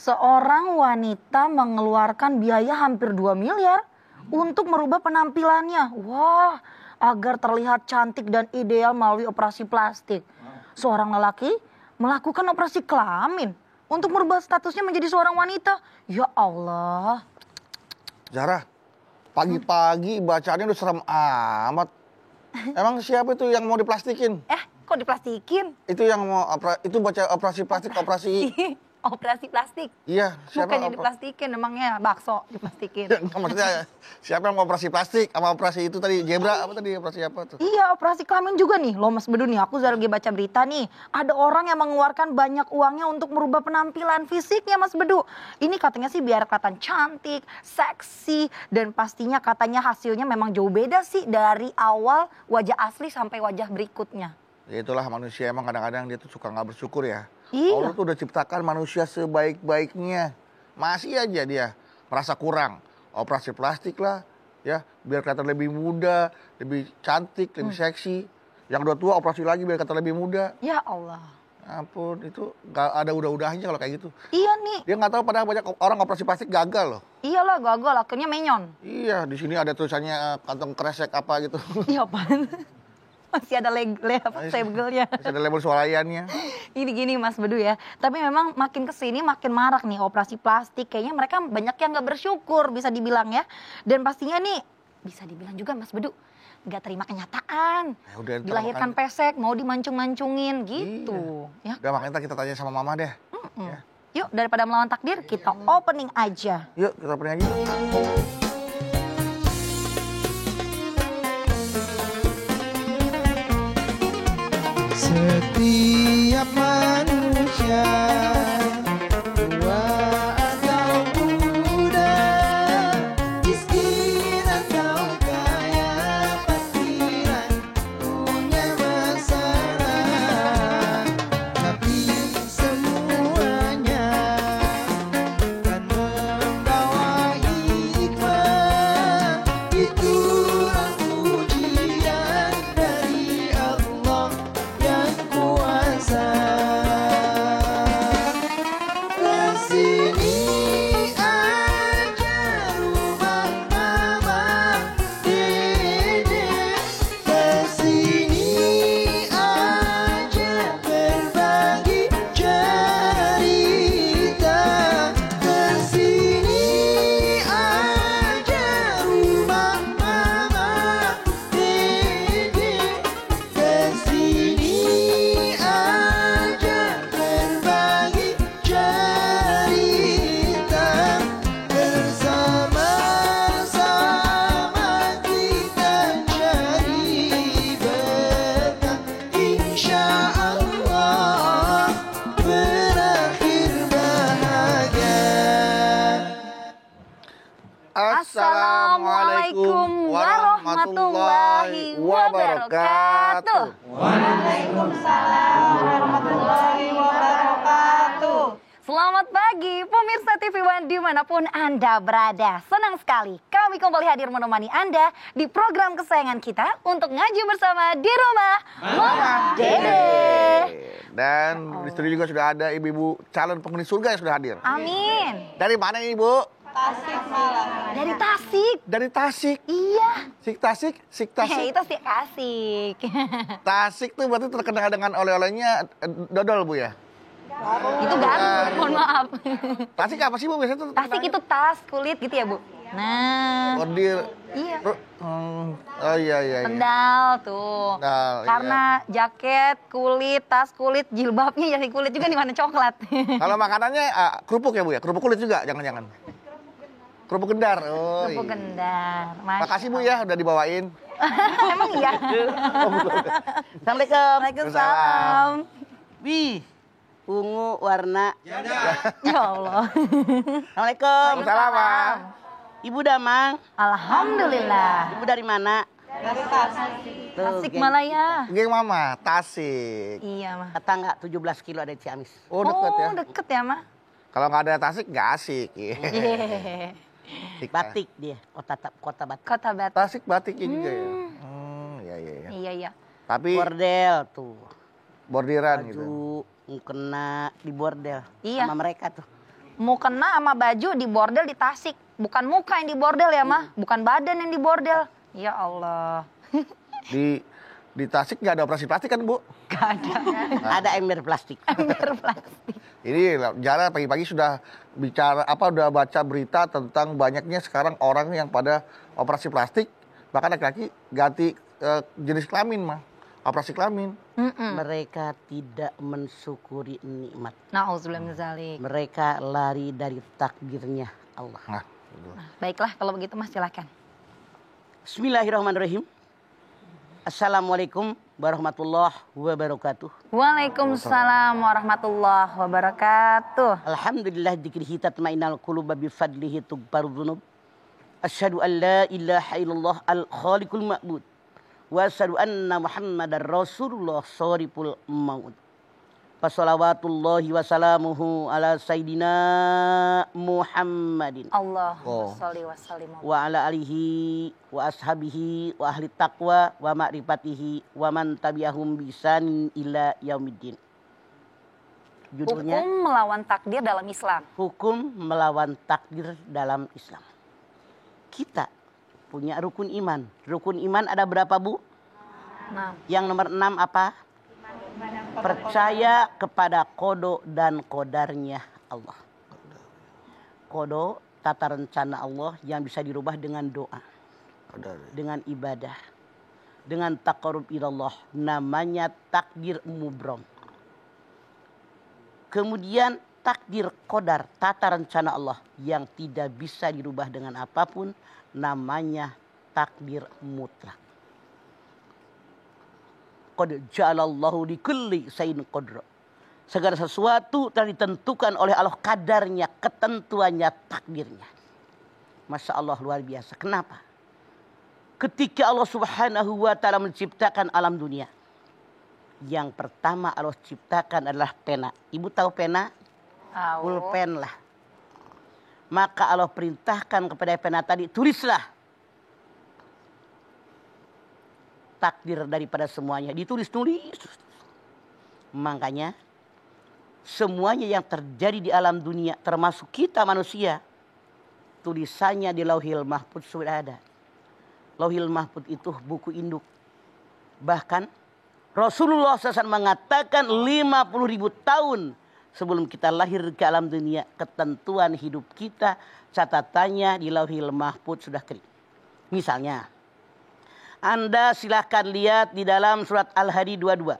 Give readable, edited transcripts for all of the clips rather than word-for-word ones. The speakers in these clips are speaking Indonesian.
Seorang wanita mengeluarkan biaya hampir 2 miliar untuk merubah penampilannya. Wah, agar terlihat cantik dan ideal melalui operasi plastik. Seorang lelaki melakukan operasi kelamin untuk merubah statusnya menjadi seorang wanita. Ya Allah. Zara, pagi-pagi bacaannya udah serem amat. Emang siapa itu yang mau diplastikin? Kok diplastikin? Itu yang mau itu baca operasi plastik, operasi. Operasi plastik? Iya, siapa? Bukannya diplastikin, emangnya bakso diplastikin. Maksudnya siapa yang mau operasi plastik sama operasi itu tadi zebra apa tadi operasi apa tuh? Iya, operasi kelamin juga nih. Loh Mas Bedu nih, aku lagi baca berita nih. Ada orang yang mengeluarkan banyak uangnya untuk merubah penampilan fisiknya Mas Bedu. Ini katanya sih biar kelihatan cantik, seksi, dan pastinya katanya hasilnya memang jauh beda sih dari awal wajah asli sampai wajah berikutnya. Ya itulah manusia emang kadang-kadang dia tuh suka nggak bersyukur ya. Iya. Allah tuh udah ciptakan manusia sebaik-baiknya. Masih aja dia merasa kurang. Operasi plastik lah, ya biar kelihatan lebih muda, lebih cantik, lebih seksi. Yang udah tua operasi lagi biar kelihatan lebih muda. Ya Allah. Ampun, itu gak ada udah-udahnya kalau kayak gitu. Iya nih. Dia nggak tahu padahal banyak orang operasi plastik gagal loh. Iyalah gagal, akhirnya menyon. Iya, di sini ada tulisannya kantong kresek apa gitu. Iya apaan? Masih ada labelnya. Masih ada label swalayannya. Ini gini Mas Bedu ya. Tapi memang makin kesini makin marak nih operasi plastik. Kayaknya mereka banyak yang gak bersyukur bisa dibilang ya. Dan pastinya nih bisa dibilang juga Mas Bedu gak terima kenyataan. Dilahirkan pesek mau dimancung-mancungin gitu. Iya. Ya. Udah makanya kita tanya sama mama deh. Ya. Yuk daripada melawan takdir kita opening aja. Yuk kita opening aja. Setiap manusia tua atau muda, miskin atau kaya, pikiran punya masalah, tapi semuanya kan membawa hikmah. Itulah ujian dari Allah yang kuasa. Kesini aja rumah mama, dede. Kesini aja berbagi cerita. Kesini aja rumah mama, dede. Kesini aja berbagi cerita. Bersama-sama kita cari berkah. Insya Allah berakhir bahagia. Assalamualaikum warahmatullahi wabarakatuh. Selamat pagi pemirsa TV One dimanapun Anda berada. Senang sekali kami kembali hadir menemani Anda di program kesayangan kita untuk ngaji bersama di rumah Mama Dede. Dan di studio juga sudah ada ibu-ibu calon penghuni surga yang sudah hadir. Amin. Dari mana ini Bu? Dari Tasik. Dari Tasik. Iya. Tasik. Itu sih Tasik. Tasik tuh berarti terkenal dengan oleh-olehnya dodol Bu ya? Itu Garut, mohon maaf. Tasik apa sih Bu biasanya tuh? Tasik itu tas kulit gitu ya Bu? Nah. Bordir. Iya. Oh iya. Sendal tuh. Sendal, karena jaket kulit, tas kulit, jilbabnya jadi kulit juga nih warna coklat. Kalau makanannya kerupuk ya Bu ya? Kerupuk kulit juga jangan-jangan. Kerupuk gendar. Oh. Kerupuk iya. gendar. Makasih Bu ya udah dibawain. Emang iya. Assalamualaikum. Waalaikumsalam. Wih, ungu warna. Ya Allah. Assalamualaikum. Waalaikumsalam. Ibu Damang. Alhamdulillah. Ibu dari mana? Dari Tasik Malaya. Geng Mama, Tasik. Iya mah. Tetangga 17 kilo ada di Ciamis. Oh deket ya. Deket ya mah. Kalau nggak ada Tasik nggak asik. Iya. Batik dia, kota Batik. Kota Batik. Tasik batiknya juga ya. Iya. Iya. Tapi bordel tuh. Bordiran gitu. Baju kena di bordel Iya. sama mereka tuh. Mukena sama baju di bordel di Tasik. Bukan muka yang di bordel ya, Mah. Bukan badan yang di bordel. Ya Allah. Di Tasik nggak ada operasi plastik kan, Bu? Gak ada. Ada ember plastik. Ember plastik. Ini Jara pagi-pagi sudah udah baca berita tentang banyaknya sekarang orang yang pada operasi plastik, bahkan laki-laki ganti jenis kelamin, Mah. Operasi kelamin. Mereka tidak mensyukuri nikmat. Nauzubillah min dzalik. Mereka lari dari takdirnya Allah. Nah, gitu. Baiklah kalau begitu Mas silakan. Bismillahirrahmanirrahim. Assalamualaikum warahmatullahi wabarakatuh. Waalaikumsalam warahmatullahi wabarakatuh. Alhamdulillah dzikrihi tatma'innal qulub bi fadlihi tughfaru dzunub. Asyhadu an la ilaha illallah al-khaliqul ma'bud. Wa asyhadu anna Muhammadar Rasulullah shariful maut. Wassalawatullahi wassalamuhu ala sayyidina Muhammadin Allahumma sholli wa sallim. wa ala alihi wa ashabihi wa ahli taqwa wa ma'rifatihi wa man tabi'ahum bisan ila yaumiddin. Judulnya Hukum melawan takdir dalam Islam. hukum melawan takdir dalam Islam. Kita punya rukun iman. Rukun iman ada berapa, Bu? Nah, Yang nomor 6 apa? Percaya kepada kodo dan kodarnya Allah. Kodo, tata rencana Allah yang bisa dirubah dengan doa, dengan ibadah, dengan taqarrub ilallah. Namanya takdir mubrom. Kemudian takdir kodar, tata rencana Allah yang tidak bisa dirubah dengan apapun. Namanya takdir mutlak. Qad ja'alallahu likulli shay'in qadra. Segala sesuatu telah ditentukan oleh Allah kadarnya, ketentuannya, takdirnya. Masya Allah luar biasa. Kenapa? Ketika Allah Subhanahu wa ta'ala menciptakan alam dunia, yang pertama Allah ciptakan adalah pena. Ibu tahu pena? Pulpen lah. Maka Allah perintahkan kepada pena tadi, tulislah takdir daripada semuanya. Ditulis-tulis. Makanya semuanya yang terjadi di alam dunia, termasuk kita manusia, tulisannya di Lauhil Mahfuz sudah ada. Lauhil Mahfuz itu buku induk. Bahkan Rasulullah SAW mengatakan 50.000 tahun sebelum kita lahir ke alam dunia, ketentuan hidup kita, catatannya di Lauhil Mahfuz sudah kering. Misalnya, Anda silahkan lihat di dalam surat Al-Hadid 22.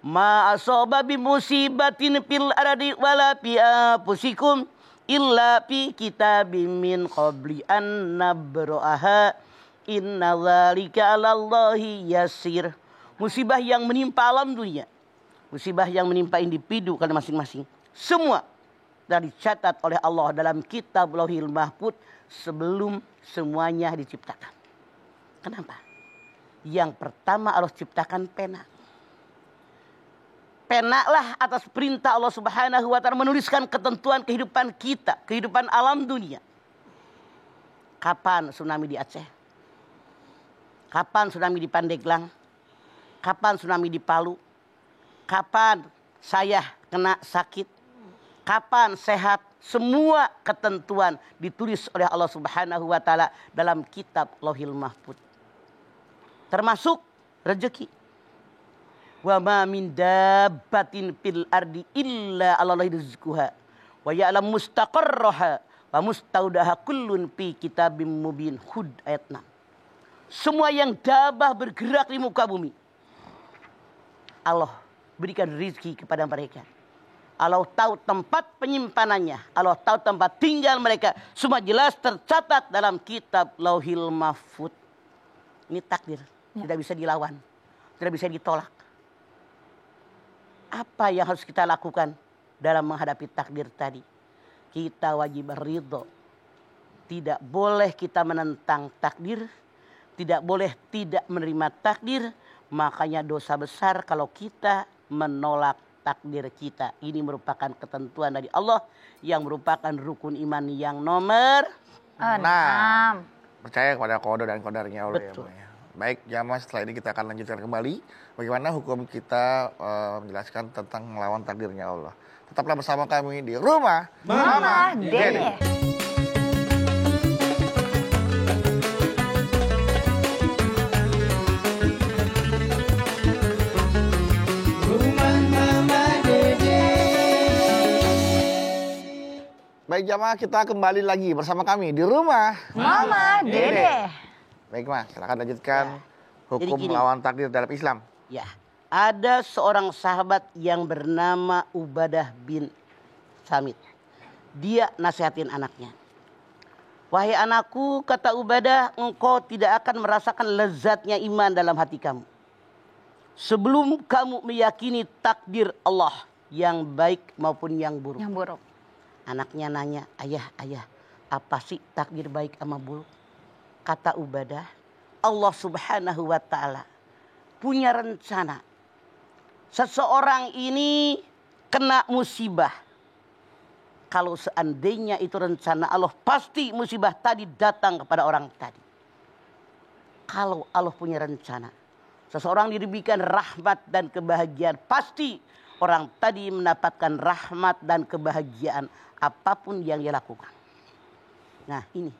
Ma asaba bi musibatin fil ardi wala fi anfusikum illa fi kitabim min qabli an nabra'aha inna dzalika 'alallahi yasir. Musibah yang menimpa alam dunia, musibah yang menimpa individu kan masing-masing, semua telah dicatat oleh Allah dalam kitab Lauhil Mahfuz sebelum semuanya diciptakan. Kenapa? Yang pertama Allah ciptakan pena. Pena lah atas perintah Allah Subhanahu wa ta'ala menuliskan ketentuan kehidupan kita, kehidupan alam dunia. Kapan tsunami di Aceh? Kapan tsunami di Pandeglang? Kapan tsunami di Palu? Kapan saya kena sakit? Kapan sehat? Semua ketentuan ditulis oleh Allah Subhanahu wa ta'ala dalam kitab Lauhil Mahfuz. Termasuk rezeki. Wa ma min dabbatin fil ardi illa 'alallahi rizquha wa ya'lam mustaqarraha wa mustaudaha kullun fi kitabim mubin. Hud ayat 6. Semua yang dabah bergerak di muka bumi, Allah berikan rezeki kepada mereka. Allah tahu tempat penyimpanannya, Allah tahu tempat tinggal mereka. Semua jelas tercatat dalam kitab Lauhil Mahfuz. Ini takdir, tidak bisa dilawan, tidak bisa ditolak. Apa yang harus kita lakukan dalam menghadapi takdir tadi? Kita wajib ridho. Tidak boleh kita menentang takdir, tidak boleh tidak menerima takdir. Makanya dosa besar kalau kita menolak takdir kita. Ini merupakan ketentuan dari Allah yang merupakan rukun iman yang nomor 6. Percaya kepada kodo dan kodarnya Allah. Betul. Ya, Bu, ya. Baik, jamaah, setelah ini kita akan lanjutkan kembali bagaimana hukum kita menjelaskan tentang melawan takdirnya Allah. Tetaplah bersama kami di Rumah Mama Dede. Dede. Rumah Mama Dede. Baik jamaah, kita kembali lagi bersama kami di Rumah Mama Dede. Baik mas, silakan lanjutkan hukum Jadi gini. melawan takdir dalam Islam. Ya, ada seorang sahabat yang bernama Ubadah bin Samit. Dia nasihatin anaknya. Wahai anakku, kata Ubadah, engkau tidak akan merasakan lezatnya iman dalam hati kamu sebelum kamu meyakini takdir Allah yang baik maupun yang buruk. Yang buruk. Anaknya nanya, ayah, apa sih takdir baik sama buruk? Kata Ubadah, Allah Subhanahu wa ta'ala punya rencana. Seseorang ini kena musibah. Kalau seandainya itu rencana Allah, pasti musibah tadi datang kepada orang tadi. Kalau Allah punya rencana, seseorang diberikan rahmat dan kebahagiaan, pasti orang tadi mendapatkan rahmat dan kebahagiaan apapun yang dia lakukan. Nah ini,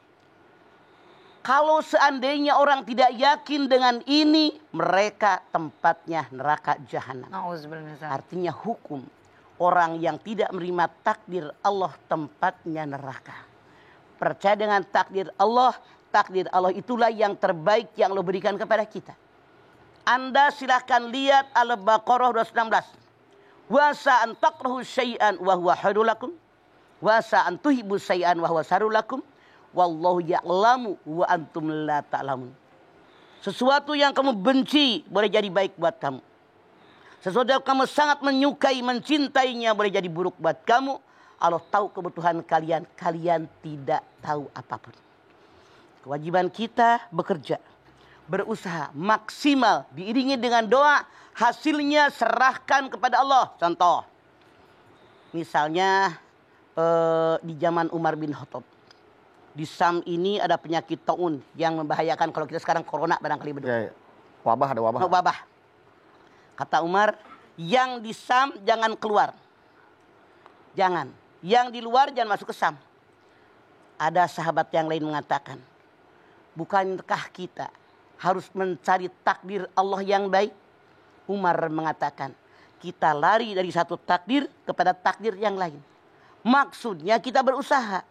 kalau seandainya orang tidak yakin dengan ini, mereka tempatnya neraka jahanam. Nauzubillah. Artinya hukum orang yang tidak menerima takdir Allah tempatnya neraka. Percaya dengan takdir Allah itulah yang terbaik yang Allah berikan kepada kita. Anda silahkan lihat Al-Baqarah 219. Wasa an takrahu syai'an wa huwa khairul lakum. Wasa an tuhibbu syai'an wa huwa syarrul lakum. Wallahu ya'lamu wa antum la ta'lamun. Sesuatu yang kamu benci boleh jadi baik buat kamu. Sesuatu yang kamu sangat menyukai, mencintainya boleh jadi buruk buat kamu. Allah tahu kebutuhan kalian, kalian tidak tahu apapun. Kewajiban kita bekerja, berusaha maksimal, diiringi dengan doa, hasilnya serahkan kepada Allah. Contoh, misalnya di zaman Umar bin Khattab. Di Sam ini ada penyakit taun yang membahayakan. Kalau kita sekarang corona barangkali betul. Ya, wabah, ada wabah. Wabah. Kata Umar, yang di Sam jangan keluar. Jangan. Yang di luar jangan masuk ke Sam. Ada sahabat yang lain mengatakan, bukankah kita harus mencari takdir Allah yang baik? Umar mengatakan, kita lari dari satu takdir kepada takdir yang lain. Maksudnya kita berusaha.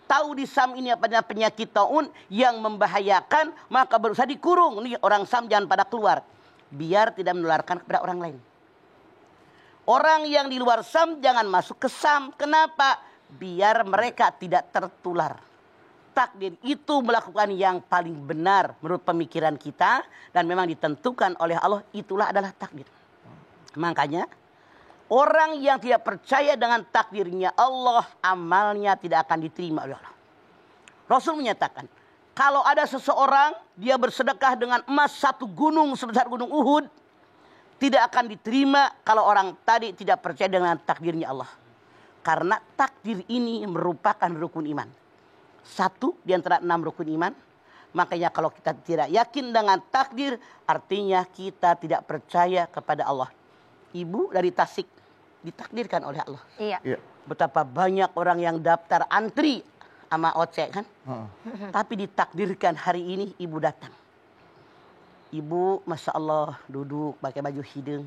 Tahu di Sam ini apa penyakit taun yang membahayakan, maka berusaha dikurung. Nih orang Sam jangan pada keluar. Biar tidak menularkan kepada orang lain. Orang yang di luar Sam jangan masuk ke Sam. Kenapa? Biar mereka tidak tertular. Takdir itu melakukan yang paling benar menurut pemikiran kita. Dan memang ditentukan oleh Allah, itulah adalah takdir. Makanya orang yang tidak percaya dengan takdirnya Allah, amalnya tidak akan diterima oleh Allah. Rasul menyatakan, kalau ada seseorang, dia bersedekah dengan emas 1 gunung sebesar gunung Uhud, tidak akan diterima kalau orang tadi tidak percaya dengan takdirnya Allah. Karena takdir ini merupakan rukun iman. 1 di antara 6 rukun iman. Makanya kalau kita tidak yakin dengan takdir, artinya kita tidak percaya kepada Allah. Ibu dari Tasik ditakdirkan oleh Allah. Iya. Iya. Betapa banyak orang yang daftar antri sama OC kan. Tapi ditakdirkan hari ini ibu datang. Ibu Masya Allah duduk pakai baju hidung.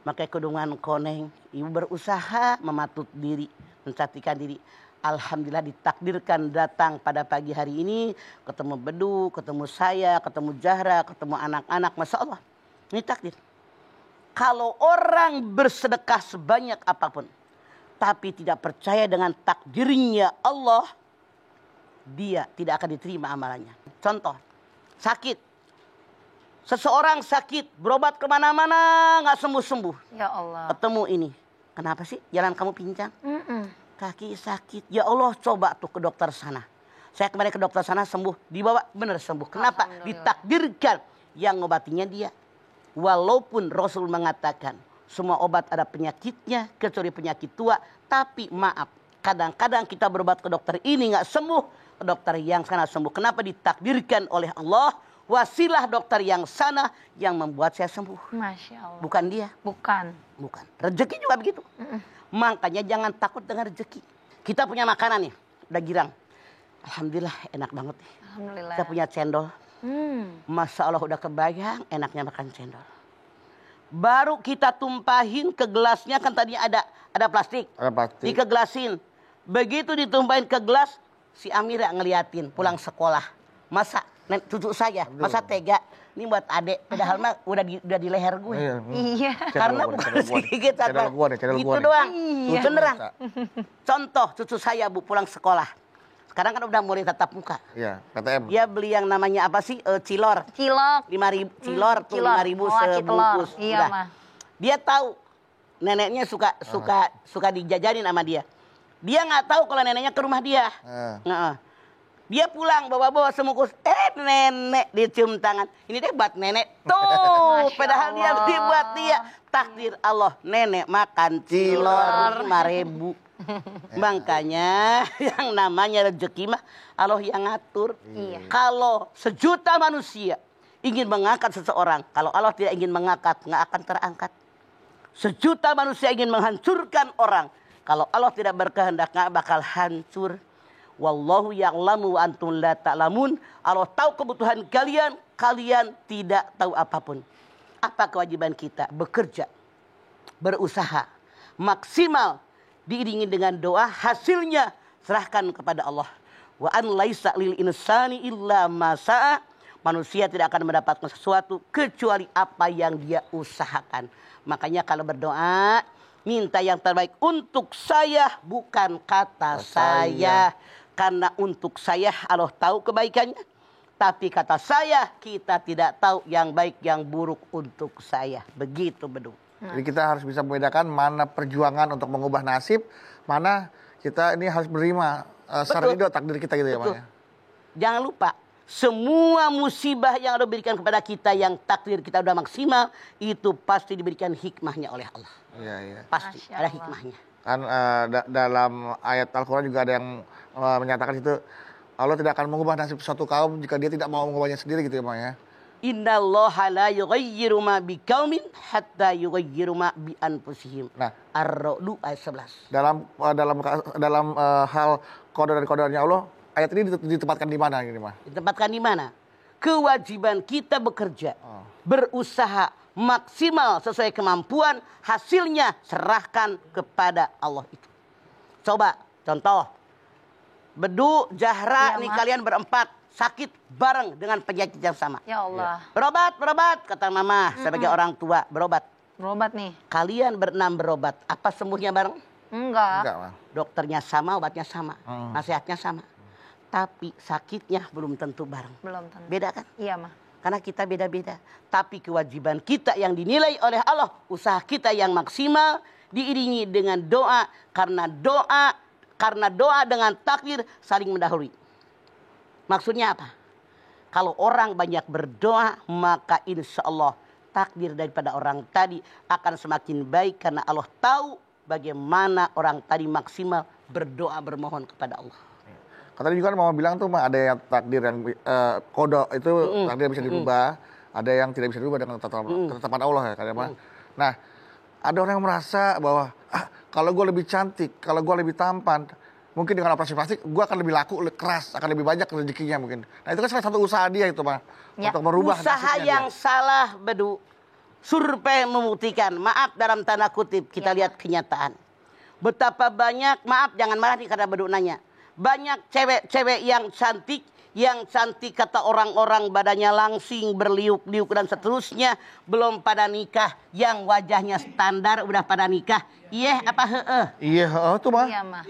Pakai kedungan koneng. Ibu berusaha mematut diri. Mencantikkan diri. Alhamdulillah ditakdirkan datang pada pagi hari ini. Ketemu Bedu, ketemu saya, ketemu Zahra, ketemu anak-anak. Masya Allah. Ini takdir. Kalau orang bersedekah sebanyak apapun. Tapi tidak percaya dengan takdirnya Allah. Dia tidak akan diterima amalannya. Contoh, sakit. Seseorang sakit, berobat kemana-mana, nggak sembuh-sembuh. Ya Allah. Ketemu ini. Kenapa sih jalan kamu pincang? Mm-mm. Kaki sakit. Ya Allah, coba tuh ke dokter sana. Saya kemarin ke dokter sana sembuh. Dibawa benar sembuh. Kenapa? Alhamdulillah. Ditakdirkan yang ngobatinya dia. Walaupun Rasul mengatakan semua obat ada penyakitnya kecuali penyakit tua. Tapi maaf, kadang-kadang kita berobat ke dokter ini nggak sembuh. Ke dokter yang sana sembuh. Kenapa? Ditakdirkan oleh Allah. wasilah dokter yang sana yang membuat saya sembuh. Masya Allah. Bukan dia. Bukan. Bukan. Rezeki juga begitu. Makanya jangan takut dengan rezeki. Kita punya makanan nih, udah girang. Alhamdulillah enak banget nih. Alhamdulillah. Kita punya cendol. Hmm. Masya Allah udah kebayang enaknya makan cendol. Baru kita tumpahin ke gelasnya, kan tadinya ada plastik. Ada plastik. Dikegelasin. Begitu ditumpahin ke gelas, si Amira ngeliatin pulang sekolah. Masa cucu saya, masa tega. Ini buat adek, padahal mah udah di leher gue. Iya. Karena bukan sedikit apa. Gitu doang. Iya. Beneran. Contoh cucu saya Bu pulang sekolah. Sekarang kan udah mulai tatap muka. Iya, PTM. Dia beli yang namanya apa sih? Cilor. Cilok. 5.000 cilor tuh 5.000 sebungkus. Iya, Udah. mah. Dia tahu neneknya suka dijajanin sama dia. Dia nggak tahu kalau neneknya ke rumah dia. Nah, dia pulang bawa-bawa semungkus. Nenek dicium tangan. Ini deh buat nenek. Tuh, padahal dia beli buat dia. Takdir Allah, nenek makan cilor 5.000. Makanya yang namanya rezeki mah Allah yang ngatur. Iya. Kalau sejuta manusia ingin mengangkat seseorang, kalau Allah tidak ingin mengangkat, nggak akan terangkat. Sejuta manusia ingin menghancurkan orang, kalau Allah tidak berkehendak nggak bakal hancur. Wallahu ya'lamu wa antum la ta'lamun. Allah tahu kebutuhan kalian, kalian tidak tahu apapun. Apa kewajiban kita? Bekerja, berusaha, maksimal, diiringi dengan doa, hasilnya serahkan kepada Allah. Wa an laisa lil insani illa ma sa'a. Manusia tidak akan mendapatkan sesuatu kecuali apa yang dia usahakan. Makanya kalau berdoa, minta yang terbaik untuk saya, bukan kata saya. Karena untuk saya Allah tahu kebaikannya. Tapi kata saya, kita tidak tahu yang baik yang buruk untuk saya. Begitu Beduk. Jadi kita harus bisa membedakan mana perjuangan untuk mengubah nasib, mana kita ini harus menerima secara ridho takdir kita gitu ya, Mas. Jangan lupa, semua musibah yang Allah berikan kepada kita yang takdir kita udah maksimal, itu pasti diberikan hikmahnya oleh Allah. Iya, iya. Pasti Masya ada Allah. hikmahnya. Kan dalam ayat Al-Quran juga ada yang menyatakan itu Allah tidak akan mengubah nasib suatu kaum jika dia tidak mau mengubahnya sendiri gitu ya, Mas ya. Innallaha la yughayyiru ma biqaumin hatta yughayyiru ma bi anfusihim. Nah, Ar-Ra'd ayat 11. dalam hal qada dan qadarnya Allah, ayat ini ditempatkan di mana ini, Mas? Ditempatkan di mana? Kewajiban kita bekerja, berusaha maksimal sesuai kemampuan, hasilnya serahkan kepada Allah itu. Coba contoh, Bedu, Zahra, Iya, nih Mas. kalian berempat sakit bareng dengan penyakit yang sama. Ya Allah. Berobat, kata mama sebagai orang tua, berobat. Berobat nih. Kalian berenam berobat, apa sembuhnya bareng? Enggak. Enggak, Mas. Dokternya sama, obatnya sama, nasihatnya sama. Tapi sakitnya belum tentu bareng. Belum tentu. Beda kan? Iya, mah. Karena kita beda-beda. Tapi kewajiban kita yang dinilai oleh Allah, usaha kita yang maksimal, diiringi dengan doa. Karena doa dengan takdir saling mendahului. Maksudnya apa? Kalau orang banyak berdoa, maka insya Allah takdir daripada orang tadi akan semakin baik. Karena Allah tahu bagaimana orang tadi maksimal berdoa bermohon kepada Allah. Katanya juga kan mama bilang tuh, Mas, ada yang takdir yang kodok itu takdir bisa dirubah, ada yang tidak bisa dirubah dengan ketetapan Allah ya, katanya, Mas. Nah, ada orang yang merasa bahwa kalau gue lebih cantik, kalau gue lebih tampan, mungkin dengan operasi plastik gue akan lebih laku, lebih keras, akan lebih banyak rezekinya mungkin. Nah itu kan salah satu usaha dia itu, Mas, Ya. untuk merubah Usaha nasibnya yang dia. salah, Bedu. Survei membuktikan, maaf dalam tanda kutip, kita lihat kenyataan. Betapa banyak, maaf jangan marah nih karena Bedu nanya. Banyak cewek-cewek yang cantik kata orang-orang badannya langsing, berliuk-liuk dan seterusnya, belum pada nikah, yang wajahnya standar udah pada nikah. Iya apa heeh? Iya, tuh, Mas. Iya, mah.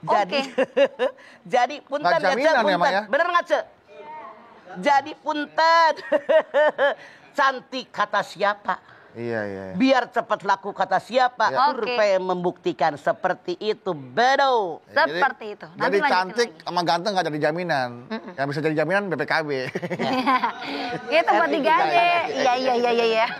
Jadi, jadi punten Nggak jaminan ya, Mak, ya? Bener nggak, Ce? Jadi punten. Cantik kata siapa? Iya. Biar cepat laku kata siapa? Ya. Survei membuktikan seperti itu, bedo. Seperti itu. Jadi lanjutin cantik lagi. sama ganteng nggak jadi jaminan. Yang bisa jadi jaminan BPKB. Itu buat digade. Iya.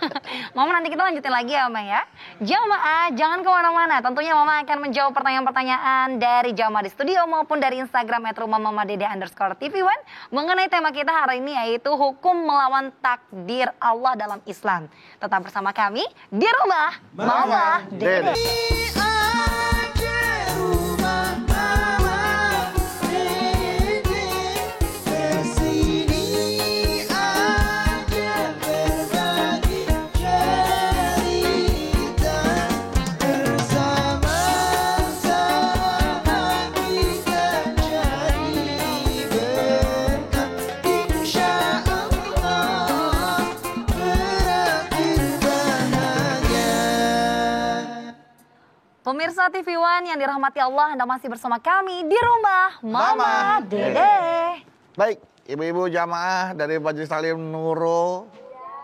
Mama nanti kita lanjutin lagi ya Mama ya. Jamaah jangan kemana-mana. Tentunya Mama akan menjawab pertanyaan-pertanyaan dari jamaah di studio maupun dari Instagram @rumahmamadede_tv1 mengenai tema kita hari ini yaitu hukum melawan takdir Allah dalam Islam. Tetap bersama kami di Rumah Mama Dede. Pemirsa TV One yang dirahmati Allah, Anda masih bersama kami di Rumah Mama Dede. Baik, ibu-ibu jamaah dari Majelis Taklim Nurul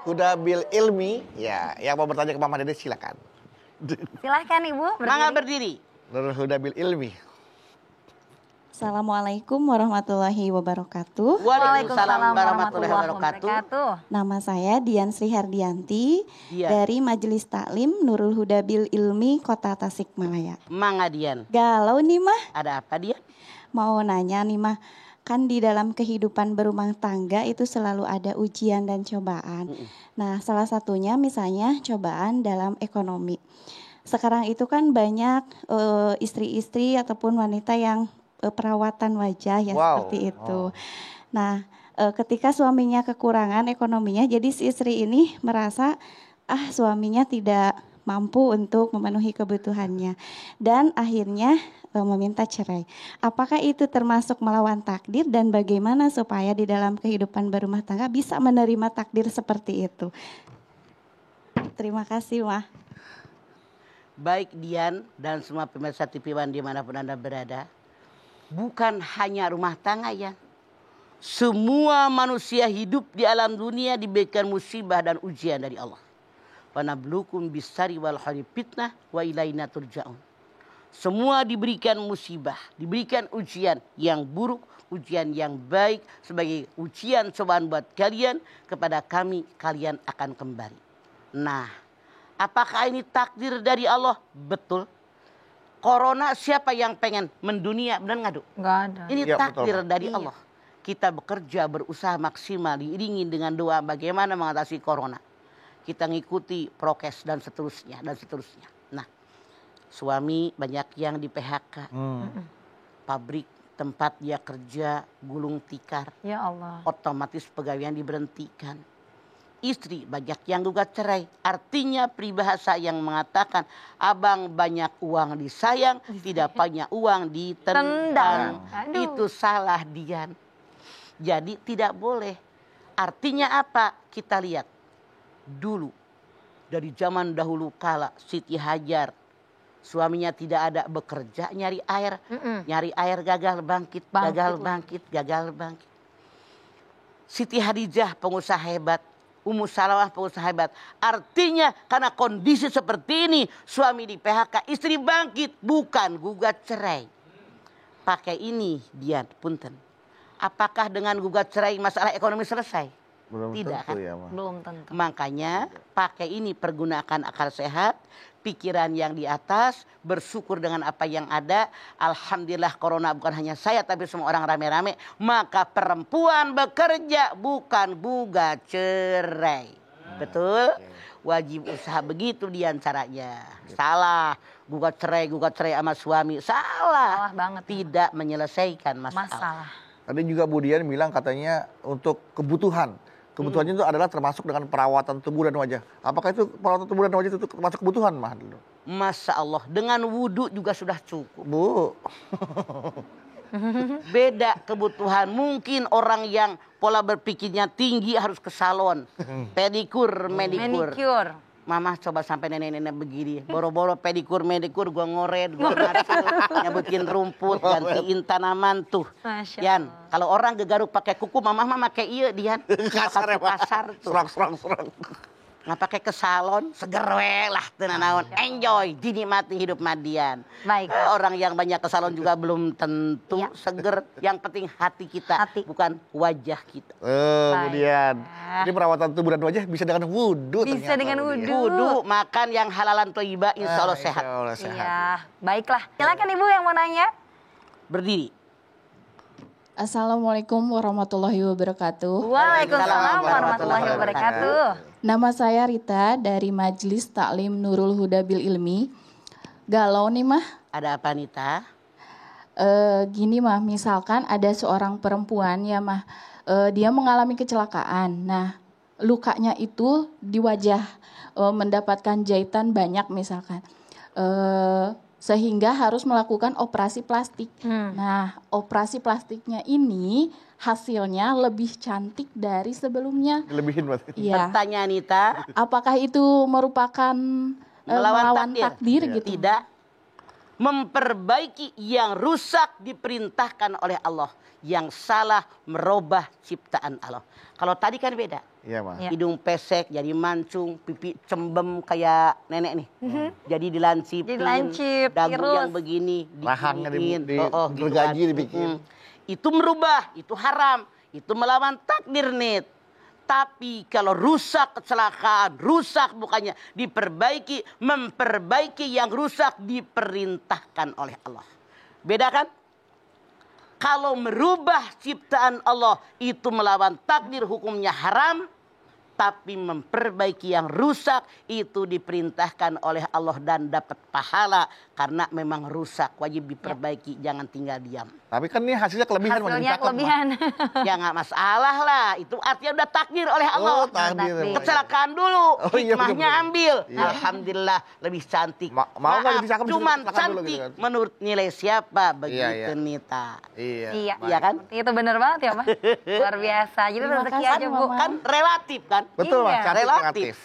Huda Bil Ilmi, ya, yang mau bertanya ke Mama Dede silakan. Silahkan Ibu Mangga berdiri. berdiri. Nurul Huda Bil Ilmi. Assalamualaikum warahmatullahi wabarakatuh. Waalaikumsalam warahmatullahi wabarakatuh. Nama saya Dian Sri Hardianti dari Majelis Taklim Nurul Huda Bil Ilmi Kota Tasikmalaya. Mangga Dian. Galau nih mah, Ada apa Dian? mau nanya nih mah, kan di dalam kehidupan berumah tangga itu selalu ada ujian dan cobaan. Nah, salah satunya misalnya cobaan dalam ekonomi. Sekarang itu kan banyak istri-istri ataupun wanita yang perawatan wajah ya seperti itu. Nah, ketika suaminya kekurangan ekonominya, jadi si istri ini merasa suaminya tidak mampu untuk memenuhi kebutuhannya dan akhirnya meminta cerai. Apakah itu termasuk melawan takdir dan bagaimana supaya di dalam kehidupan berumah tangga bisa menerima takdir seperti itu? Terima kasih, Mah. Baik Dian dan semua pemirsa TV One dimanapun Anda berada. Bukan hanya rumah tangga ya. Semua manusia hidup di alam dunia diberikan musibah dan ujian dari Allah. Wa nabluukum bis-syarri wal khairi fitnah wa ilaina turja'un. Semua diberikan musibah, diberikan ujian yang buruk, ujian yang baik sebagai ujian cobaan buat kalian, kepada kami kalian akan kembali. Nah, apakah ini takdir dari Allah? Betul. Corona siapa yang pengen mendunia, benar nggak Duk? Nggak ada. Ini Iya, takdir betul. dari Allah. Kita bekerja, berusaha maksimal, diiringi dengan doa bagaimana mengatasi corona. Kita ngikuti prokes dan seterusnya, dan seterusnya. Nah, suami banyak yang di PHK. Pabrik tempat dia kerja gulung tikar. Ya Allah. Otomatis pegawaian diberhentikan. Istri banyak yang gugat cerai. Artinya peribahasa yang mengatakan abang banyak uang disayang, tidak banyak uang ditendang. Tendang. Aduh. Itu salah Dian. Jadi tidak boleh. Artinya apa? Kita lihat. Dulu dari zaman dahulu kala Siti Hajar suaminya tidak ada, bekerja nyari air. Nyari air gagal bangkit, gagal bangkit, gagal bangkit. Siti Hadijah pengusaha hebat. Ummu Salamah pengusaha hebat. Artinya karena kondisi seperti ini, suami di PHK, istri bangkit, bukan gugat cerai. Pakai ini Dian, punten. Apakah dengan gugat cerai masalah ekonomi selesai? Belum Tidak tentu kan? ya, Ma. Belum tentu. Makanya pakai ini, pergunakan akal sehat, pikiran yang di atas, bersyukur dengan apa yang ada. Alhamdulillah corona bukan hanya saya tapi semua orang rame-rame. Maka perempuan bekerja bukan gugat cerai. Betul? Wajib usaha, begitu Dian caranya. Salah. Gugat cerai sama suami. Salah. Salah banget. Tidak menyelesaikan masalah. Masalah. Tadi juga Bu Dian bilang katanya untuk kebutuhan. Kebutuhannya itu adalah termasuk dengan perawatan tubuh dan wajah. Apakah itu perawatan tubuh dan wajah itu termasuk kebutuhan, Mah? Masya Allah. Dengan wudhu juga sudah cukup. Bu. Beda kebutuhan. Mungkin orang yang pola berpikirnya tinggi harus ke salon. Pedikur, medikur. Manicure. Mama coba sampai nenek-nenek begini. Boro-boro pedikur, medikur, gua ngoret, gua ngacu, nyabutin rumput, gantiin tanaman tuh. Masya Yan, kalau orang gegaruk pakai kuku, mama pakai iya Dian. Kasar ya, Pak. Kasar tuh. Serang. nggak pakai ke salon, seger we lah tenanawan. Enjoy, dinikmati hidup madian. Baik. Orang yang banyak ke salon juga belum tentu seger. Yang penting hati kita, bukan wajah kita. Kemudian, ini perawatan tubuh dan wajah bisa dengan wudhu. Bisa ternyata, dengan Bu Dian. wudhu. Wudu, makan yang halalan thayyibah, insya Allah sehat. Insya Allah sehat. Iya, baiklah. Silakan Ibu yang mau nanya. Berdiri. Assalamualaikum warahmatullahi wabarakatuh. Waalaikumsalam warahmatullahi wabarakatuh. Nama saya Rita dari Majelis Taklim Nurul Huda Bil Ilmi. Galau nih mah. Ada apa Nita? Gini mah, misalkan ada seorang perempuan ya mah, dia mengalami kecelakaan. Nah, lukanya itu di wajah, mendapatkan jahitan banyak misalkan. Sehingga harus melakukan operasi plastik. Nah, operasi plastiknya ini hasilnya lebih cantik dari sebelumnya. Lebihin berarti. Iya. Pertanyaan Nita, Apakah itu merupakan melawan takdir gitu? Tidak. Memperbaiki yang rusak diperintahkan oleh Allah. Yang salah merubah ciptaan Allah. Kalau tadi kan beda. Iya, Mas. Ya. Hidung pesek jadi mancung, pipi cembem kayak nenek nih. Jadi dilancipin. Jadi lancip, dagu tirus. yang begini, Rahangnya diginiin. di gergaji dibikin. Itu merubah, itu haram, itu melawan takdir nih. Tapi kalau rusak kecelakaan, rusak bukannya diperbaiki, memperbaiki yang rusak diperintahkan oleh Allah. Beda kan? Kalau merubah ciptaan Allah itu melawan takdir, hukumnya haram. Tapi memperbaiki yang rusak itu diperintahkan oleh Allah dan dapat pahala. Karena memang rusak, wajib diperbaiki, jangan tinggal diam. Tapi kan ini hasilnya kelebihan. Mas, Hasilnya cakep, Mas. kelebihan. Ya nggak masalah lah, itu artinya udah takdir oleh Allah. Oh, takdir. Takdir. Kecelakaan dulu, Oh, iya, hikmahnya bener-bener. ambil. Iya. Alhamdulillah lebih cantik. Mau nggak Maaf, lebih cakep, cuman kecelakaan dulu cantik gitu kan. menurut nilai siapa? Begitu iya. Nita. Iya. Iya. Iya kan? Itu bener banget ya, Mas. Luar biasa. Jadi Terima rezeki kasih, aja, Bu. Mama. Kan relatif kan? Betul, Mas. Iya. Cantik Relatif.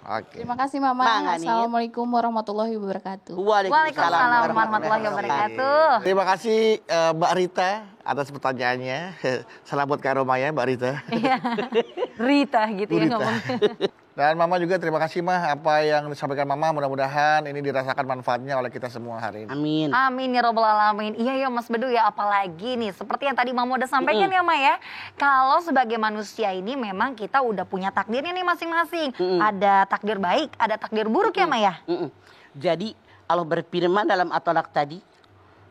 Oke. Terima kasih Mama. Mangga nih. Assalamualaikum warahmatullahi wabarakatuh. Waalaikumsalam warahmatullahi wabarakatuh. Terima kasih Mbak Rita atas pertanyaannya. Salam buat Kak Roma ya, Mbak Rita. Iya. Rita gitu ya Rita. ngomongnya. Dan Mama juga terima kasih Mah apa yang disampaikan Mama, mudah-mudahan ini dirasakan manfaatnya oleh kita semua hari ini. Amin. Amin ya robbal alamin. Iya ya Mas Bedu ya, apalagi nih seperti yang tadi Mama udah sampaikan ya Ma ya. Kalau sebagai manusia ini memang kita udah punya takdirnya nih masing-masing. Ada takdir baik, ada takdir buruk ya Ma ya. Jadi Allah berfirman dalam At-Talaq tadi,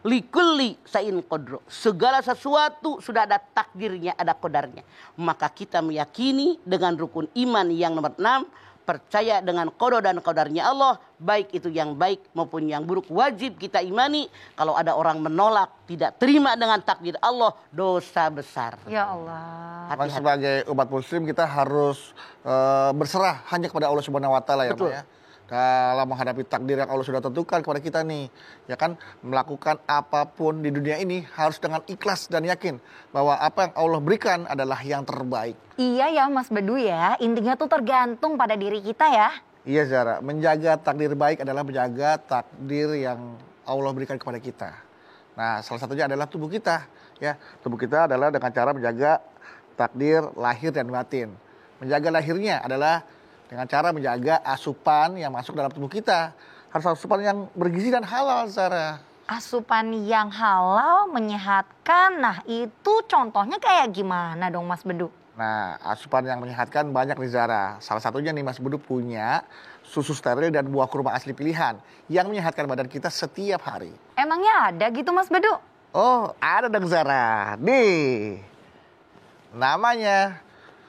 likulli sa'in qadru. Segala sesuatu sudah ada takdirnya, ada qadarnya. Maka kita meyakini dengan rukun iman yang nomor 6, percaya dengan qada dan qadarnya Allah, baik itu yang baik maupun yang buruk, wajib kita imani. Kalau ada orang menolak, tidak terima dengan takdir Allah, dosa besar. Ya Allah. Memang Hati-hati. sebagai umat muslim kita harus berserah hanya kepada Allah Subhanahu wa taala ya, Betul. Ma ya. Dalam menghadapi takdir yang Allah sudah tentukan kepada kita nih, ya kan, melakukan apapun di dunia ini harus dengan ikhlas dan yakin bahwa apa yang Allah berikan adalah yang terbaik. Iya ya Mas Bedu ya, intinya tuh tergantung pada diri kita ya. Iya Zara, menjaga takdir baik adalah menjaga takdir yang Allah berikan kepada kita. Nah, salah satunya adalah tubuh kita, ya. Tubuh kita adalah dengan cara menjaga takdir lahir dan batin. Menjaga lahirnya adalah dengan cara menjaga asupan yang masuk dalam tubuh kita. Harus asupan yang bergizi dan halal, Zara. Asupan yang halal, menyehatkan. Nah itu contohnya kayak gimana dong Mas Bedu? Nah, asupan yang menyehatkan banyak nih Zara. Salah satunya nih Mas Bedu punya susu steril dan buah kurma asli pilihan yang menyehatkan badan kita setiap hari. Emangnya ada gitu Mas Bedu? Oh, ada dong Zara. Nih, namanya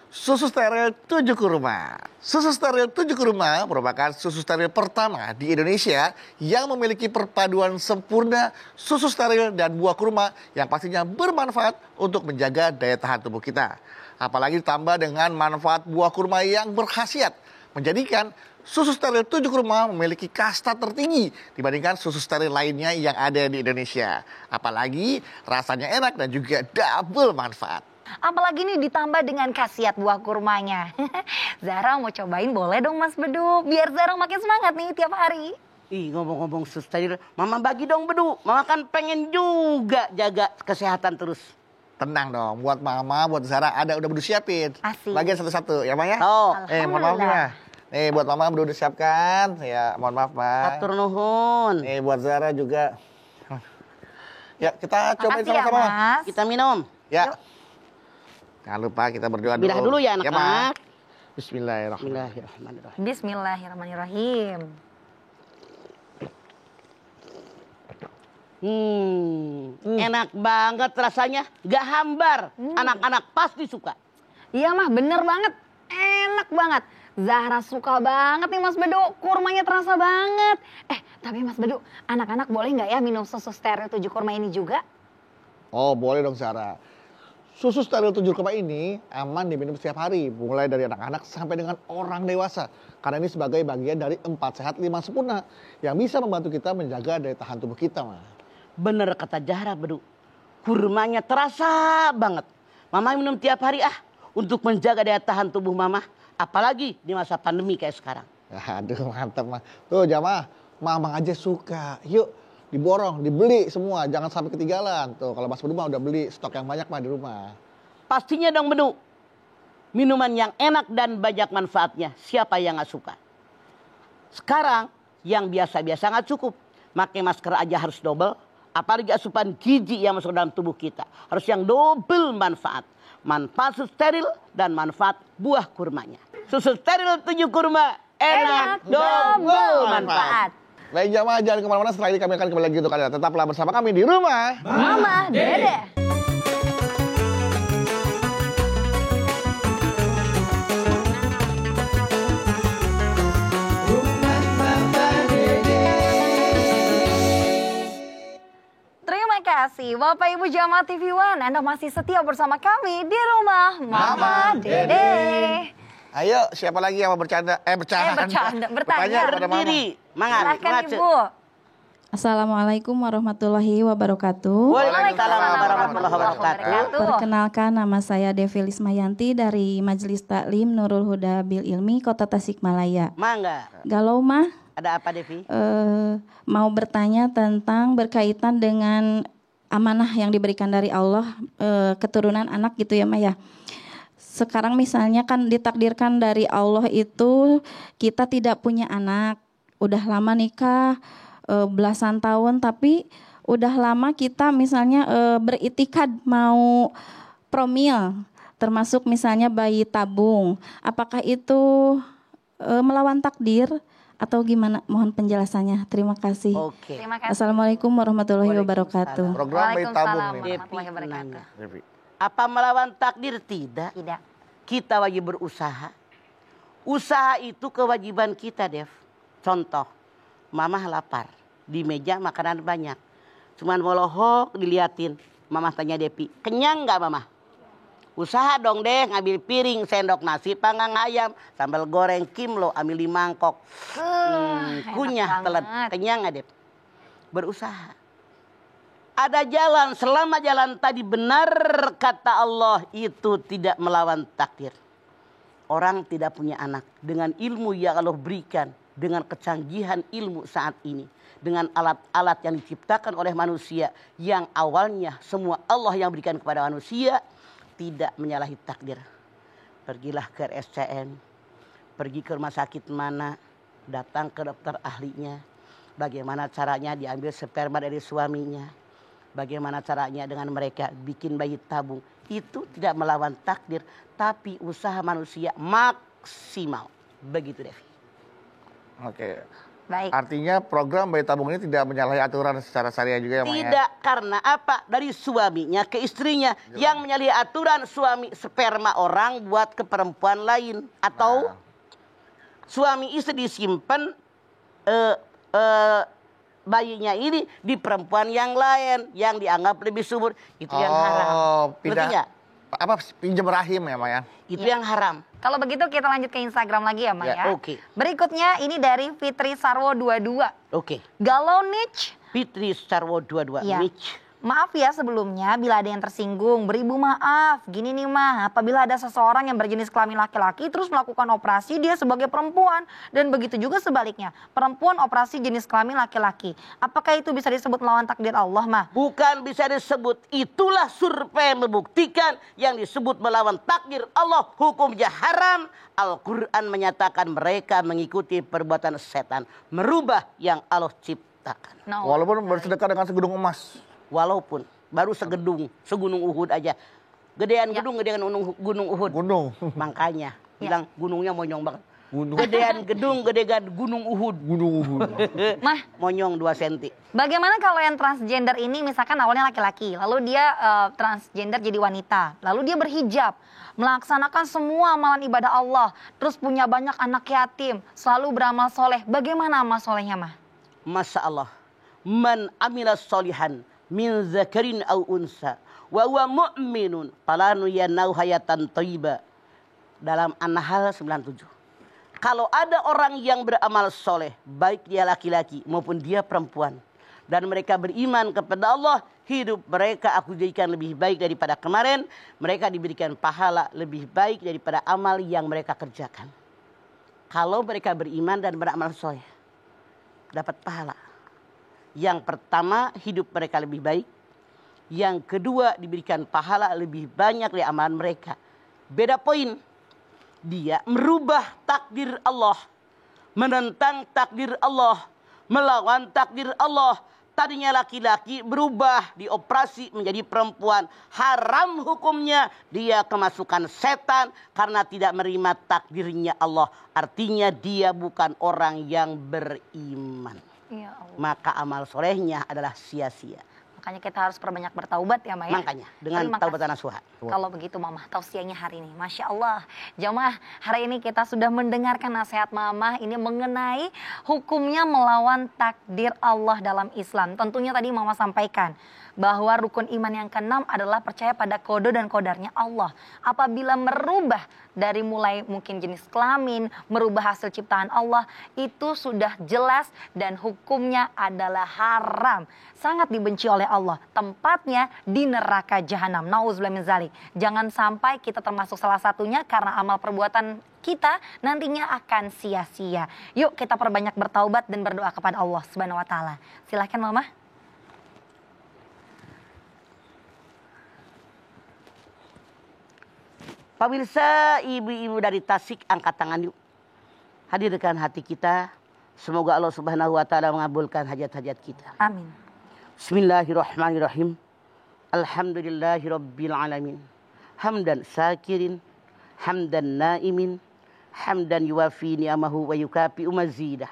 susu steril 7 kurma. Susu steril 7 kurma merupakan susu steril pertama di Indonesia yang memiliki perpaduan sempurna susu steril dan buah kurma yang pastinya bermanfaat untuk menjaga daya tahan tubuh kita. Apalagi ditambah dengan manfaat buah kurma yang berkhasiat, menjadikan susu steril 7 kurma memiliki kasta tertinggi dibandingkan susu steril lainnya yang ada di Indonesia. Apalagi rasanya enak dan juga double manfaat. Apalagi nih ditambah dengan khasiat buah kurmanya. Zara mau cobain boleh dong Mas Bedu, biar Zara makin semangat nih tiap hari. Ih, ngomong-ngomong susu steril, Mama bagi dong Bedu. Mama kan pengen juga jaga kesehatan terus. Tenang dong, buat Mama, buat Zara ada udah Bedu siapin. Asik. Bagian satu-satu ya, Ma ya? Oh, Mohon maaf nih, Ma. Nih buat Mama udah disiapkan. Ya, mohon maaf, Ma. Atur nuhun. Nih buat Zara juga. Ya, kita cobain Makasih ya, sama-sama. Ma. Mas. Kita minum. Ya. Jangan lupa kita berdoa dulu. Bilah dulu ya Ma. anak-anak. Bismillahirrahmanirrahim. Bismillahirrahmanirrahim. Bismillahirrahmanirrahim. Enak banget rasanya. Gak hambar. Anak-anak pasti suka. Iya mah bener banget, enak banget. Zahra suka banget nih Mas Bedu, kurmanya terasa banget. Tapi Mas Bedu, anak-anak boleh nggak ya minum susu steril 7 kurma ini juga? Oh, boleh dong, Zara. Susu steril 7 kurma ini aman diminum setiap hari, mulai dari anak-anak sampai dengan orang dewasa. Karena ini sebagai bagian dari 4 sehat 5 sempurna yang bisa membantu kita menjaga daya tahan tubuh kita, Ma. Bener kata Zahra Bedu. Kurmanya terasa banget. Mama minum tiap hari untuk menjaga daya tahan tubuh Mama. Apalagi di masa pandemi kayak sekarang. Aduh, mantap, Ma. Tuh, jamaah, Mama aja suka. Yuk, diborong, dibeli semua. Jangan sampai ketinggalan. Tuh, kalau Mas Bedu mah udah beli stok yang banyak, Ma, di rumah. Pastinya dong Bedu. Minuman yang enak dan banyak manfaatnya. Siapa yang gak suka? Sekarang yang biasa-biasa gak cukup. Pakai masker aja harus double. Apalagi asupan gizi yang masuk dalam tubuh kita. Harus yang double manfaat. Manfaat susu steril dan manfaat buah kurmanya. Susu steril 7 kurma. Enak double manfaat. Baik, jamaah, jangan kemana-mana. Setelah ini kami akan kembali lagi untuk kalian. Tetaplah bersama kami di rumah. Mama, Dede. Rumah Mama Dede. Terima kasih Bapak Ibu Jamaah TV One, Anda masih setia bersama kami di rumah Mama Dede. Ayo, siapa lagi yang mau bercanda? Bertanya bertanya. kepada Mama. Berdiri. Mangat. Silakan Ibu. Assalamualaikum warahmatullahi wabarakatuh. Waalaikumsalam warahmatullahi wabarakatuh. Perkenalkan, nama saya Devi Lismayanti dari Majelis Taklim Nurul Huda Bil Ilmi Kota Tasikmalaya. Mangga. Galau mah Ada apa Devi? mau bertanya tentang berkaitan dengan amanah yang diberikan dari Allah, keturunan anak gitu ya Maya. Sekarang misalnya kan ditakdirkan dari Allah itu kita tidak punya anak, udah lama nikah belasan tahun, tapi udah lama kita misalnya beritikad mau promil, termasuk misalnya bayi tabung. Apakah itu melawan takdir atau gimana? Mohon penjelasannya. Terima kasih. Oke. Terima kasih. Assalamualaikum warahmatullahi wabarakatuh. Program bayi tabung Waalaikumsalam nih, Ma. warahmatullahi wabarakatuh. Devi. Apa melawan takdir? Tidak. Tidak. Kita wajib berusaha. Usaha itu kewajiban kita, Dev. Contoh, Mama lapar. Di meja makanan banyak. Cuman molohok diliatin. Mama tanya Devi, kenyang nggak Mama? Usaha dong deh, ngambil piring, sendok nasi, panggang ayam, sambal goreng, kimlo, ambil di mangkok. Kunyah, enak telan. banget. Kenyang nggak Dev? Berusaha. Ada jalan, selama jalan tadi benar kata Allah, itu tidak melawan takdir. Orang tidak punya anak dengan ilmu yang Allah berikan, dengan kecanggihan ilmu saat ini, dengan alat-alat yang diciptakan oleh manusia yang awalnya semua Allah yang berikan kepada manusia, tidak menyalahi takdir. Pergilah ke RSCM, pergi ke rumah sakit mana, datang ke dokter ahlinya, bagaimana caranya diambil sperma dari suaminya, bagaimana caranya dengan mereka bikin bayi tabung. Itu tidak melawan takdir, tapi usaha manusia maksimal. Begitu Devi. Oke. Baik. Artinya program bayi tabung ini tidak menyalahi aturan secara syariah juga ya, Ma? Tidak, karena apa? Dari suaminya ke istrinya. Yang menyalahi aturan suami sperma orang buat ke perempuan lain. Atau suami istri disimpan bayinya ini di perempuan yang lain. Yang dianggap lebih subur. Itu yang haram. Ngerti pindah. nggak? Apa, pinjam rahim ya, Ma ya? Itu yang haram. Kalau begitu kita lanjut ke Instagram lagi ya, Ma Ya, ya. oke. Berikutnya ini dari Fitri Sarwo 22. Oke. Galau niche. Fitri Sarwo 22. Iya. Mitch. Maaf ya sebelumnya bila ada yang tersinggung, beribu maaf. Gini nih mah, apabila ada seseorang yang berjenis kelamin laki-laki terus melakukan operasi dia sebagai perempuan. Dan begitu juga sebaliknya, perempuan operasi jenis kelamin laki-laki. Apakah itu bisa disebut melawan takdir Allah mah? Bukan bisa disebut, itulah survei membuktikan yang disebut melawan takdir Allah, hukumnya haram. Al-Quran menyatakan mereka mengikuti perbuatan setan, merubah yang Allah ciptakan. Walaupun bersedekah dengan segedung emas. Walaupun baru segunung Uhud aja. Gedean gedung, gedean gunung Uhud. Gunung. Makanya bilang gunungnya monyong banget. Gunung. Gedean gedung, gedean gunung Uhud. Gunung Uhud. Mah, Monyong 2 cm. bagaimana kalau yang transgender ini misalkan awalnya laki-laki, lalu dia transgender jadi wanita, lalu dia berhijab, melaksanakan semua amalan ibadah Allah, terus punya banyak anak yatim, selalu beramal soleh. Bagaimana amal solehnya mah? Masya Allah. Man amila solihan min zakarin au unsa wa huwa mu'minun falanu yanau hayatan thayyiba. Dalam An-Nahl 97. Kalau ada orang yang beramal soleh, baik dia laki-laki maupun dia perempuan, dan mereka beriman kepada Allah, hidup mereka aku jadikan lebih baik daripada kemarin. Mereka diberikan pahala lebih baik daripada amal yang mereka kerjakan. Kalau mereka beriman dan beramal soleh, dapat pahala. Yang pertama, hidup mereka lebih baik. Yang kedua, diberikan pahala lebih banyak dari amalan mereka. Beda poin. Dia merubah takdir Allah. Menentang takdir Allah. Melawan takdir Allah. Tadinya laki-laki berubah, dioperasi menjadi perempuan. Haram hukumnya. Dia kemasukan setan karena tidak menerima takdirnya Allah. Artinya dia bukan orang yang beriman. Ya Allah. Maka amal solehnya adalah sia-sia. Makanya kita harus perbanyak bertaubat ya Maya. Makanya dengan Terima taubatan kasih. nasuha. Kalau begitu Mama, tausiahnya hari ini. Masya Allah. Jamaah, hari ini kita sudah mendengarkan nasihat Mama ini mengenai hukumnya melawan takdir Allah dalam Islam. Tentunya tadi Mama sampaikan bahwa rukun iman yang keenam adalah percaya pada qada dan qadarnya Allah. Apabila merubah dari mulai mungkin jenis kelamin, merubah hasil ciptaan Allah, itu sudah jelas dan hukumnya adalah haram. Sangat dibenci oleh Allah. Tempatnya di neraka jahanam. Nauzubillah min dzalik. Jangan sampai kita termasuk salah satunya karena amal perbuatan kita nantinya akan sia-sia. Yuk kita perbanyak bertaubat dan berdoa kepada Allah Subhanahu wa taala. Silakan Mama. Pemirsa, ibu-ibu dari Tasik, angkat tangan yuk. Hadirkan hati kita. Semoga Allah Subhanahu wa taala mengabulkan hajat-hajat kita. Amin. Bismillahirrahmanirrahim. Alhamdulillahirabbil alamin. Hamdan syakirin, hamdan naimin, hamdan yuwafi ni'amahu wa yukafi mazidah.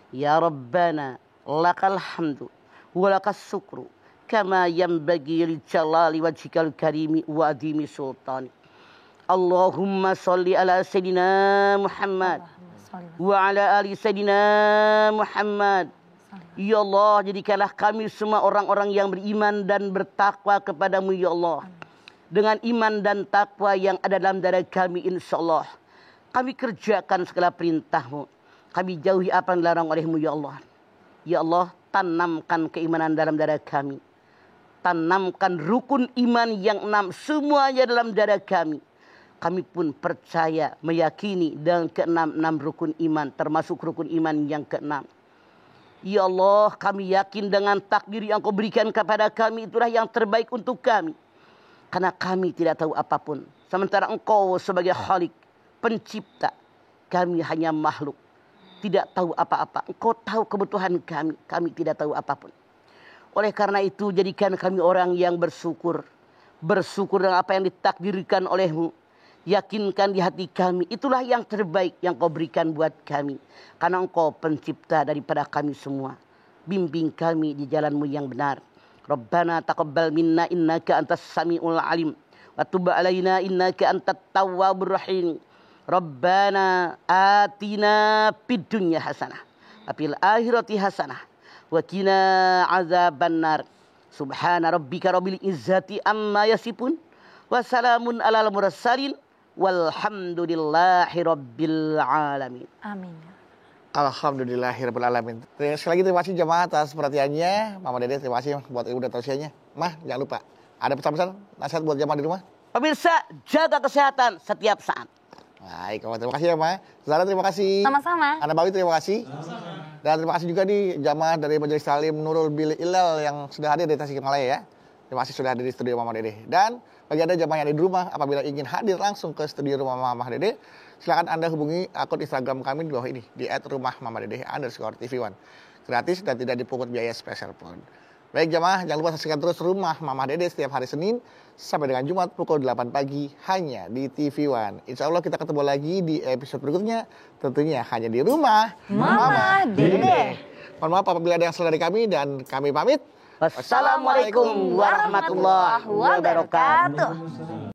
Ya Rabbana, lakal hamdu wa lakas syukru kama yanbaghi li jalali wajhikal karimi wa adimi sultani. Allahumma salli ala Sayyidina Muhammad wa ala ali Sayyidina Muhammad. Ya Allah, jadikanlah kami semua orang-orang yang beriman dan bertakwa kepadamu ya Allah. Dengan iman dan takwa yang ada dalam dada kami insya Allah. Kami kerjakan segala perintahmu. Kami jauhi apa yang dilarang olehmu ya Allah. Ya Allah, tanamkan keimanan dalam dada kami. Tanamkan rukun iman yang 6 semuanya dalam dada kami. Kami pun percaya, meyakini dengan ke-6 rukun iman, termasuk rukun iman yang ke-6. Ya Allah, kami yakin dengan takdir yang kau berikan kepada kami, itulah yang terbaik untuk kami. Karena kami tidak tahu apapun. Sementara engkau sebagai Khalik, pencipta, kami hanya makhluk. Tidak tahu apa-apa. Engkau tahu kebutuhan kami, kami tidak tahu apapun. Oleh karena itu, jadikan kami orang yang bersyukur. Bersyukur dengan apa yang ditakdirkan olehmu. Yakinkan di hati kami, itulah yang terbaik yang kau berikan buat kami. Karena engkau pencipta daripada kami semua. Bimbing kami di jalanmu yang benar. Rabbana taqabbal minna innaka antas sami'ul alim. Wa tub alaina innaka antat tawwabur rahim. Rabbana atina fid dunya hasanah. Wa fil akhirati hasanah. Wa qina azabannar. Subhana rabbika rabbil izzati amma yasifun. Wa salamun alal mursalin. Walhamdulillahi rabbil alamin. Amin. Alhamdulillahirrahmanirrahim. Sekali lagi terima kasih jamaah atas perhatiannya. Mama Dede terima kasih buat ibu dan tausiahnya. Mah jangan lupa ada pesan-pesan nasihat buat jamaah di rumah. Pemirsa, jaga kesehatan setiap saat. Baik, terima kasih ya Ma. Zara terima kasih. Sama-sama. Ana Bawi terima kasih. Dan terima kasih juga nih jamaah dari Majelis Talim Nurul Bil Ilal yang sudah hadir di Tasikmalaya ya. Terima kasih sudah hadir di studio Mama Dede. Dan bagi Anda jamaah yang ada di rumah, apabila ingin hadir langsung ke studio rumah Mama Dede, silakan Anda hubungi akun Instagram kami di bawah ini di @rumahmamadede_tv1. Gratis dan tidak dipungut biaya spesial pun. Baik jamaah, jangan lupa saksikan terus Rumah Mama Dede setiap hari Senin sampai dengan Jumat pukul 8 pagi hanya di TV One. Insya Allah kita ketemu lagi di episode berikutnya, tentunya hanya di Rumah Mama Dede. Mohon maaf apabila ada yang salah dari kami dan kami pamit. Wassalamualaikum warahmatullahi wabarakatuh.